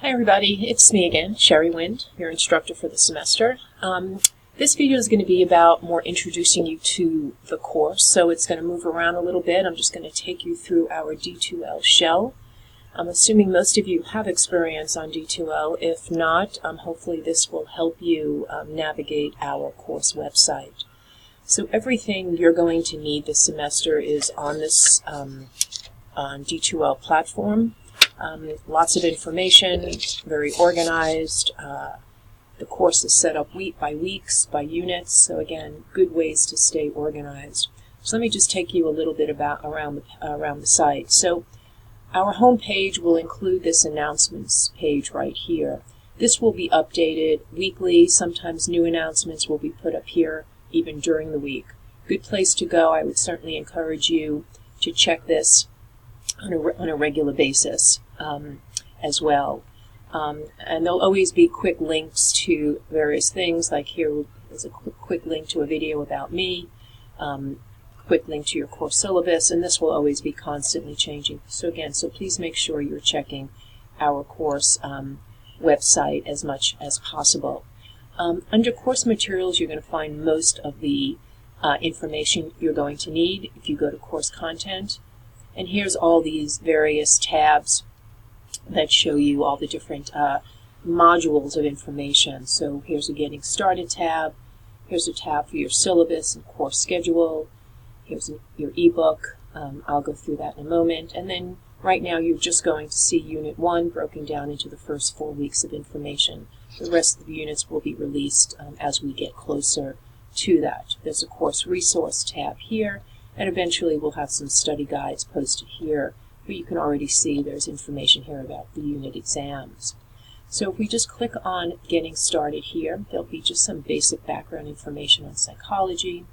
Hi everybody, it's me again, Sherry Wind, your instructor for the semester. This video is going to be about more introducing you to the course, so it's going to move around a little bit. I'm just going to take you through our D2L shell. I'm assuming most of you have experience on D2L. If not, hopefully this will help you navigate our course website. So everything you're going to need this semester is on this on D2L platform. Lots of information, very organized. The course is set up week by weeks, by units, so again, good ways to stay organized. So let me just take you a little bit around the site. So our home page will include this announcements page right here. This will be updated weekly. Sometimes new announcements will be put up here even during the week. Good place to go. I would certainly encourage you to check this on a regular basis as well. And there'll always be quick links to various things, like here is a quick link to a video about me, quick link to your course syllabus, and this will always be constantly changing. So again, please make sure you're checking our course website as much as possible. Under course materials, you're going to find most of the information you're going to need if you go to course content. And here's all these various tabs that show you all the different modules of information. So here's a Getting Started tab. Here's a tab for your syllabus and course schedule. Here's your ebook. I'll go through that in a moment. And then right now you're just going to see Unit 1 broken down into the first 4 weeks of information. The rest of the units will be released as we get closer to that. There's a Course Resource tab here, and eventually we'll have some study guides posted here, but you can already see there's information here about the unit exams. So if we just click on Getting Started here, there'll be just some basic background information on psychology.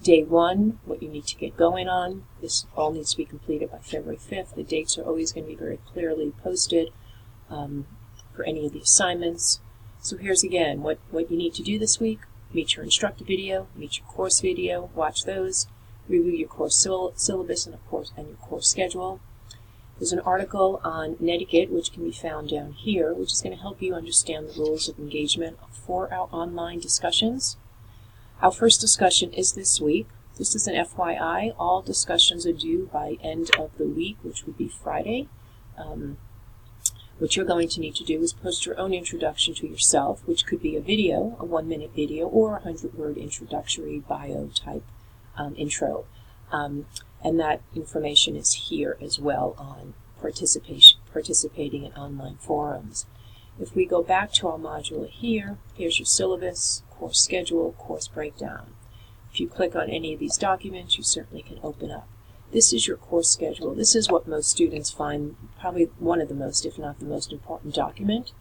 Day 1, what you need to get going on. This all needs to be completed by February 5th. The dates are always going to be very clearly posted for any of the assignments. So here's again what you need to do this week. Meet your instructor video, meet your course video, watch those. Review your course syllabus and your course schedule. There's an article on Netiquette, which can be found down here, which is going to help you understand the rules of engagement for our online discussions. Our first discussion is this week. This is an FYI. All discussions are due by end of the week, which would be Friday. What you're going to need to do is post your own introduction to yourself, which could be a video, a 1-minute video, or a 100-word introductory bio type intro, and that information is here as well on participating in online forums. If we go back to our module here, here's your syllabus, course schedule, course breakdown. If you click on any of these documents, you certainly can open up. This is your course schedule. This is what most students find probably one of the most, if not the most important document.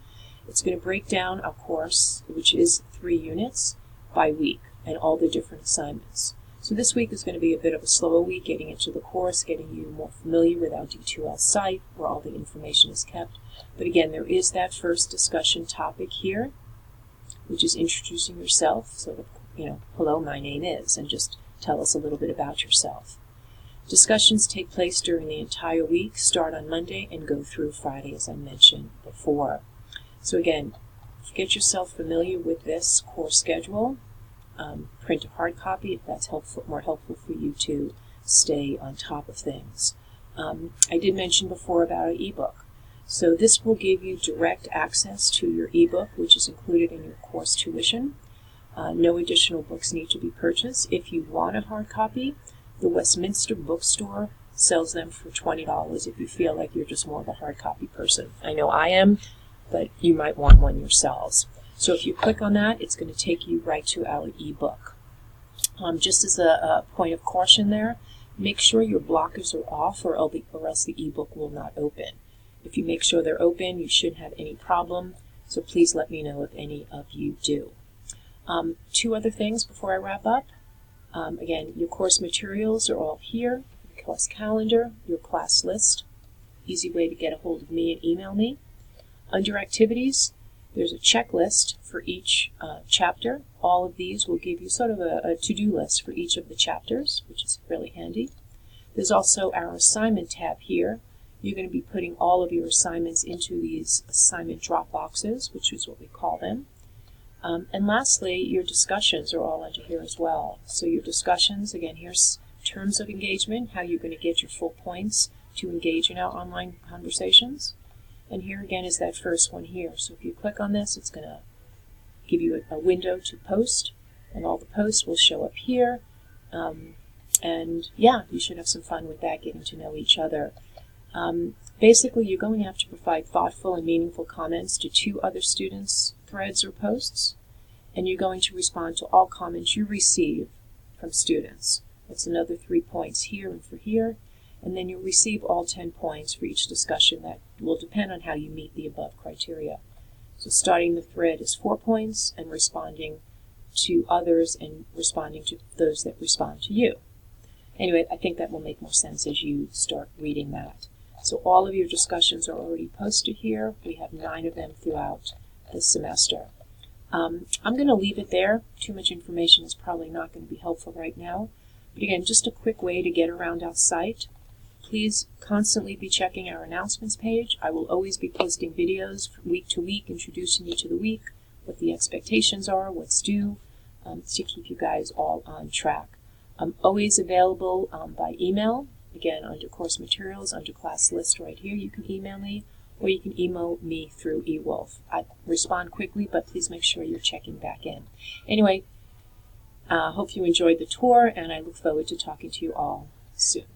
It's going to break down our course, which is 3 units, by week, and all the different assignments. So this week is going to be a bit of a slower week, getting into the course, getting you more familiar with our D2L site, where all the information is kept. But again, there is that first discussion topic here, which is introducing yourself, sort of, hello, my name is, and just tell us a little bit about yourself. Discussions take place during the entire week, start on Monday and go through Friday, as I mentioned before. So again, get yourself familiar with this course schedule. Print a hard copy if that's more helpful for you to stay on top of things. I did mention before about an ebook. So this will give you direct access to your ebook, which is included in your course tuition. No additional books need to be purchased. If you want a hard copy, the Westminster Bookstore sells them for $20 if you feel like you're just more of a hard copy person. I know I am, but you might want one yourselves. So if you click on that, it's going to take you right to our ebook. Just as a point of caution there, make sure your blockers are off or else the ebook will not open. If you make sure they're open, you shouldn't have any problem, so please let me know if any of you do. 2 other things before I wrap up. Again, your course materials are all here, your course calendar, your class list. Easy way to get a hold of me and email me. Under activities, there's a checklist for each chapter. All of these will give you sort of a to-do list for each of the chapters, which is really handy. There's also our assignment tab here. You're going to be putting all of your assignments into these assignment drop boxes, which is what we call them. And lastly, your discussions are all under here as well. So your discussions, again, here's terms of engagement, how you're going to get your full points to engage in our online conversations. And here again is that first one here. So if you click on this, it's going to give you a window to post, and all the posts will show up here. And yeah, you should have some fun with that, getting to know each other. Basically, you're going to have to provide thoughtful and meaningful comments to 2 other students' threads or posts, and you're going to respond to all comments you receive from students. That's another 3 points here and for here, and then you'll receive all 10 points for each discussion. That will depend on how you meet the above criteria. So starting the thread is 4 points, and responding to others and responding to those that respond to you. Anyway, I think that will make more sense as you start reading that. So all of your discussions are already posted here. We have 9 of them throughout the semester. I'm going to leave it there. Too much information is probably not going to be helpful right now. But again, just a quick way to get around our site. Please constantly be checking our announcements page. I will always be posting videos from week to week, introducing you to the week, what the expectations are, what's due, to keep you guys all on track. I'm always available by email. Again, under course materials, under class list right here, you can email me, or you can email me through eWolf. I respond quickly, but please make sure you're checking back in. Anyway, hope you enjoyed the tour, and I look forward to talking to you all soon.